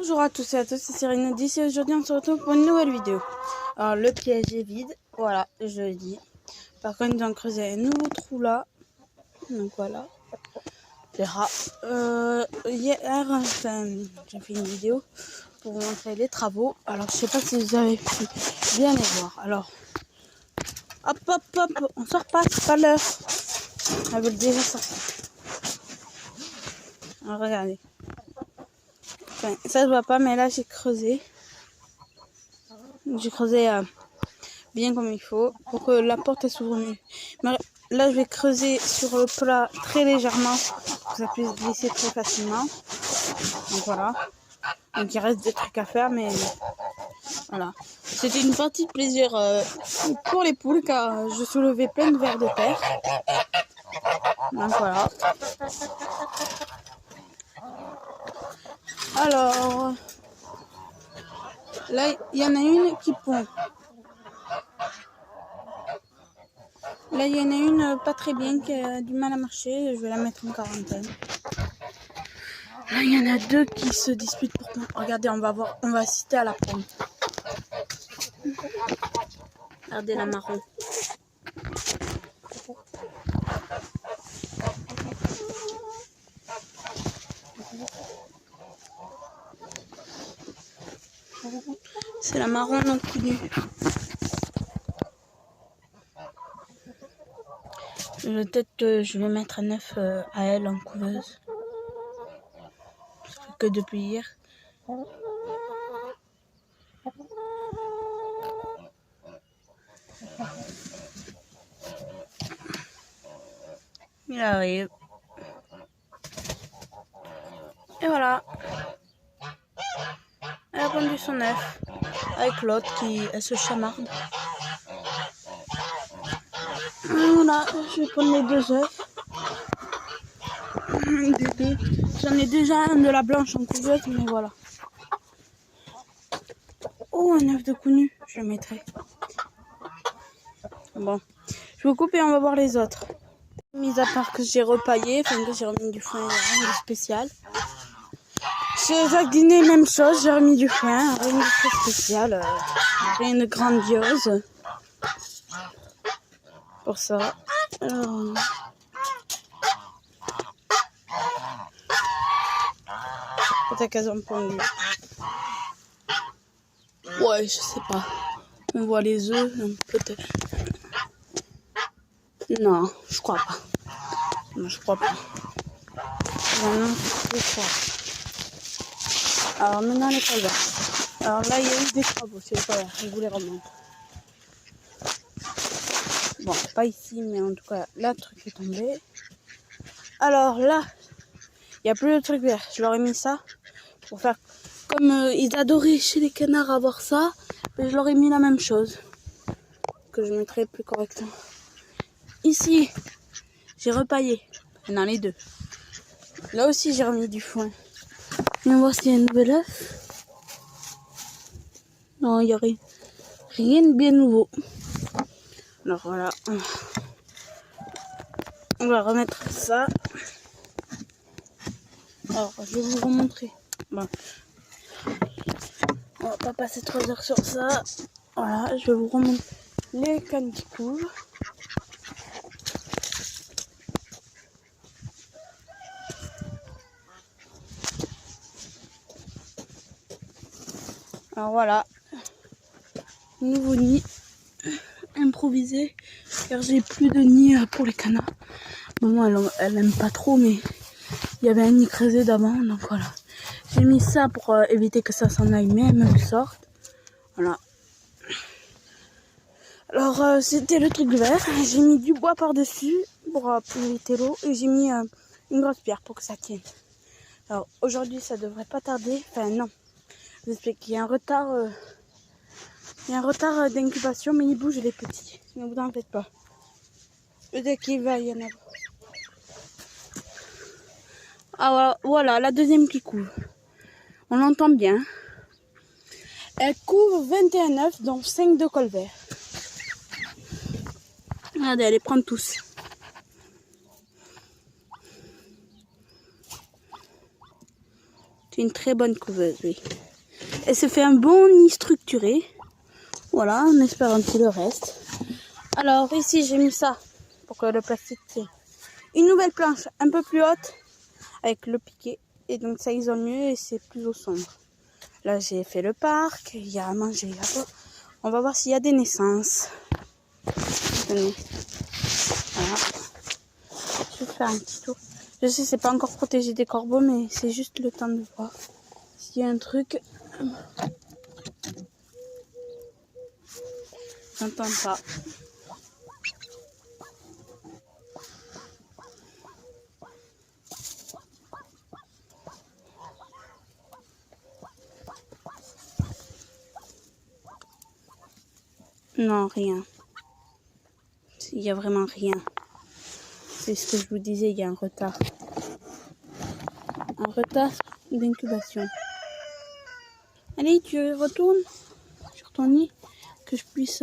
Bonjour à tous et à toutes, c'est Cyrine d'ici. Aujourd'hui on se retrouve pour une nouvelle vidéo. Alors le piège est vide, voilà, je le dis. Par contre ils ont creusé un nouveau trou là. Donc voilà. Les rats. Hier, j'ai fait une vidéo pour vous montrer les travaux. Alors je sais pas si vous avez pu bien les voir. Alors, hop, on sort pas, c'est pas l'heure. Elle veut déjà sortir. Alors regardez. Enfin, ça se voit pas, mais là j'ai creusé. J'ai creusé bien comme il faut pour que la porte s'ouvre mieux. Mais là je vais creuser sur le plat très légèrement pour que ça puisse glisser très facilement. Donc voilà. Donc il reste des trucs à faire, mais voilà. C'était une partie de plaisir pour les poules car je soulevais plein de vers de terre. Donc voilà. Alors là il y en a une qui pond. Là il y en a une pas très bien qui a du mal à marcher. Je vais la mettre en quarantaine. Là, il y en a deux qui se disputent pour pondre. Regardez, on va assister à la ponte. Regardez la marron. C'est la marron non connue. Peut-être que je vais mettre un œuf à elle en couveuse. Ça fait que depuis hier. Il arrive. Et voilà. Elle a pondu son œuf. Avec l'autre qui elle se chamarde. Voilà, je vais prendre les deux œufs. J'en ai déjà un de la blanche en couveuse, mais voilà. Oh, un œuf de cou nu, je le mettrai. Bon, je vous coupe et on va voir les autres. Mis à part que j'ai repaillé, enfin que j'ai remis du foin, rien de spécial. Chez Jacques Dîner, même chose, j'ai remis du foin, rien de très spécial, rien de grandiose. Pour ça. Alors... peut-être qu'elles ont pondu. Ouais, je sais pas. On voit les œufs, peut-être. Non, je crois pas. Non, je crois pas. Non, je crois. Alors maintenant les colverts. Alors là il y a eu des travaux, c'est pas je vous les remontre. Bon, pas ici, mais en tout cas là le truc est tombé. Alors là, il n'y a plus de truc vert. Je leur ai mis ça pour faire comme ils adoraient chez les canards avoir ça. Et je leur ai mis la même chose que je mettrai plus correctement. Ici, j'ai repaillé dans les deux. Là aussi j'ai remis du foin. On va voir s'il y a un nouvel œuf. Non, il n'y a rien de bien nouveau. Alors voilà. On va remettre ça. Alors, je vais vous remontrer. Bon. On va pas passer 3 heures sur ça. Voilà, je vais vous remontrer les cannes qui coulent. Alors voilà. Nouveau nid improvisé. Car j'ai plus de nid pour les canards. Maman, elle aime pas trop, mais il y avait un nid creusé d'avant. Donc voilà. J'ai mis ça pour éviter que ça s'en aille même sorte. Voilà. Alors c'était le truc vert. J'ai mis du bois par-dessus pour éviter l'eau. Et j'ai mis une grosse pierre pour que ça tienne. Alors aujourd'hui ça devrait pas tarder. Enfin non. Je vous explique qu'il y a un retard. Il y a un retard d'incubation, mais ils bougent les petits. Ne vous en faites pas. Peut-être qu'il va y en avoir. Ah voilà, la deuxième qui couvre. On l'entend bien. Elle couvre 21 œufs, dont 5 de colverts. Regardez, elle les prend tous. C'est une très bonne couveuse, oui. Elle se fait un bon nid structuré. Voilà, en espérant qu'il le reste. Alors ici j'ai mis ça pour que le plastique tienne. Une nouvelle planche un peu plus haute avec le piquet. Et donc ça isole mieux et c'est plus au sombre. Là j'ai fait le parc, il y a à manger, il y a pas. On va voir s'il y a des naissances. Tenez. Voilà. Je vais faire un petit tour. Je sais c'est pas encore protégé des corbeaux mais c'est juste le temps de voir s'il y a un truc. J'entends pas. Non, rien. Il y a vraiment rien. C'est ce que je vous disais, il y a un retard. Un retard d'incubation. Allez, tu retournes sur ton nid, que je puisse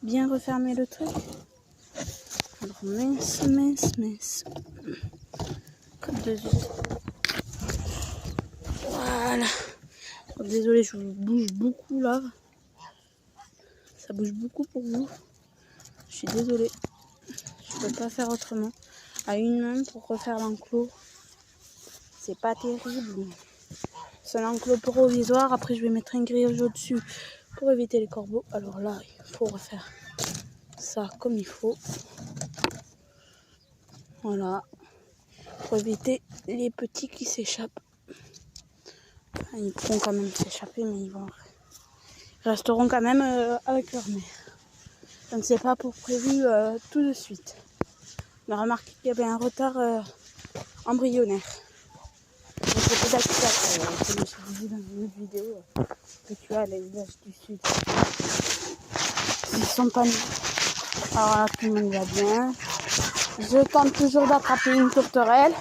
bien refermer le truc. Alors, mince. Comme de zut. Voilà. Oh, désolée, je vous bouge beaucoup là. Ça bouge beaucoup pour vous. Je suis désolée. Je peux pas faire autrement. À une main pour refaire l'enclos. C'est pas terrible. C'est l'enclos provisoire. Après, je vais mettre un grillage au-dessus pour éviter les corbeaux. Alors là, il faut refaire ça comme il faut. Voilà. Pour éviter les petits qui s'échappent. Enfin, ils pourront quand même s'échapper, mais ils resteront quand même avec leur mère. Donc c'est pas pour prévu tout de suite. On a remarqué qu'il y avait un retard embryonnaire. Donc c'est peut-être ça, comme je vous dis dans une autre vidéo, que tu as les villages du sud. Ils sont pas nés. Alors là, tout le monde va bien. Je tente toujours d'attraper une tourterelle.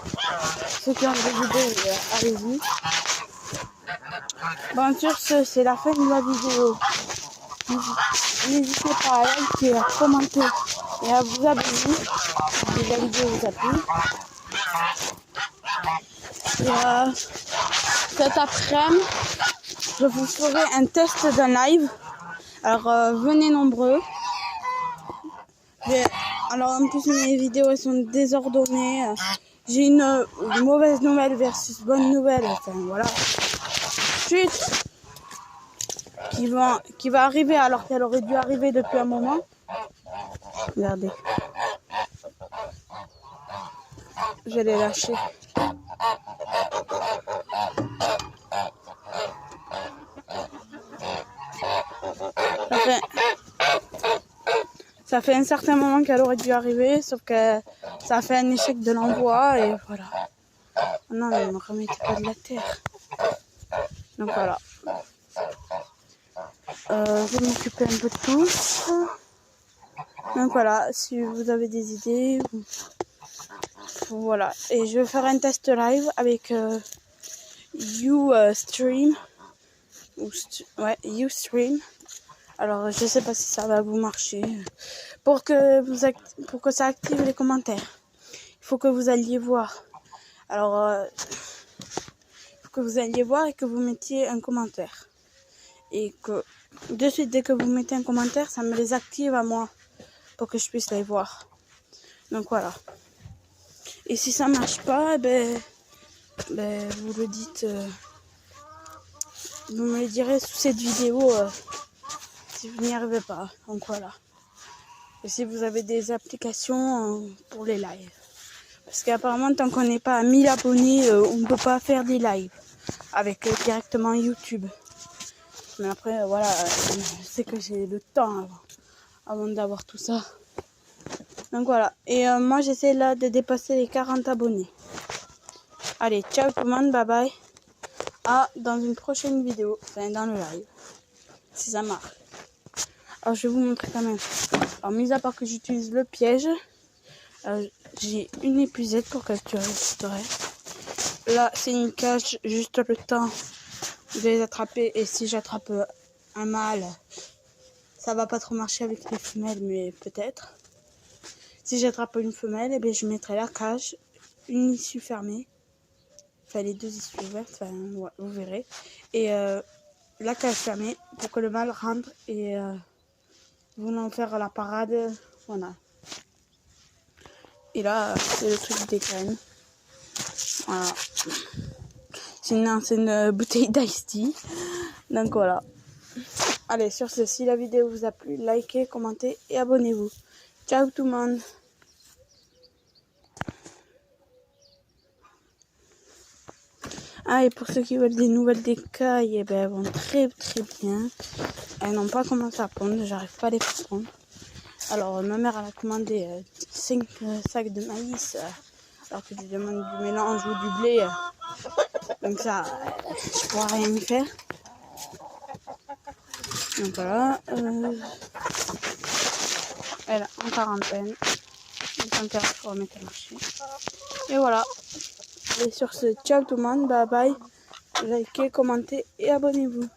Ceux qui ont des idées, allez-y. Bon, sur ce, c'est la fin de la vidéo. N'hésitez pas à liker, à commenter et à vous abonner si la vidéo vous a plu. Et cet après-midi, je vous ferai un test d'un live. Alors venez nombreux. Alors en plus mes vidéos elles sont désordonnées. J'ai une mauvaise nouvelle versus bonne nouvelle. Enfin voilà. Chute qui va arriver alors qu'elle aurait dû arriver depuis un moment. Regardez. Je l'ai lâché. Ça fait un certain moment qu'elle aurait dû arriver, sauf que ça a fait un échec de l'envoi et voilà. Non, ne me remettez pas de la terre. Donc voilà. Je vais m'occuper un peu de tout. Donc voilà, si vous avez des idées, voilà. Et je vais faire un test live avec Ustream. Ustream. Alors je sais pas si ça va vous marcher. Pour que ça active les commentaires, il faut que vous alliez voir. Alors il faut que vous alliez voir et que vous mettiez un commentaire. Et que de suite dès que vous mettez un commentaire, ça me les active à moi pour que je puisse les voir. Donc voilà. Et si ça marche pas, vous le dites, vous me le direz sous cette vidéo si vous n'y arrivez pas. Donc voilà. Et si vous avez des applications pour les lives. Parce qu'apparemment, tant qu'on n'est pas à 1000 abonnés, on ne peut pas faire des lives avec directement YouTube. Mais après, voilà, je sais que j'ai le temps avant d'avoir tout ça. Donc voilà. Et moi, j'essaie là de dépasser les 40 abonnés. Allez, ciao tout le monde, bye bye. Dans une prochaine vidéo, enfin dans le live, si ça marche. Alors, je vais vous montrer quand même. Alors, mis à part que j'utilise le piège, j'ai une épuisette pour capturer les tourterelles. Là, c'est une cage, juste le temps de les attraper. Et si j'attrape un mâle, ça va pas trop marcher avec les femelles, mais peut-être. Si j'attrape une femelle, je mettrai la cage, une issue fermée. Enfin, les deux issues ouvertes, enfin, ouais, vous verrez. Et la cage fermée pour que le mâle rentre et voulant faire la parade. Voilà. Et là, c'est le truc des graines. Voilà. C'est une bouteille d'Ice Tea. Donc voilà. Allez, sur ce, si la vidéo vous a plu, likez, commentez et abonnez-vous. Ciao tout le monde. Ah, et pour ceux qui veulent des nouvelles d'écailles, eh ben, elles vont très bien. Elles n'ont pas commencé à pondre, j'arrive pas à les faire pondre. Alors, ma mère elle a commandé 5 sacs de maïs, alors que je demande du mélange ou du blé. Donc ça, je pourrais rien y faire. Donc voilà. Elle est en quarantaine. Donc elle va remettre le marché. Et voilà. Et sur ce, ciao tout le monde, bye bye. Likez, commentez et abonnez-vous.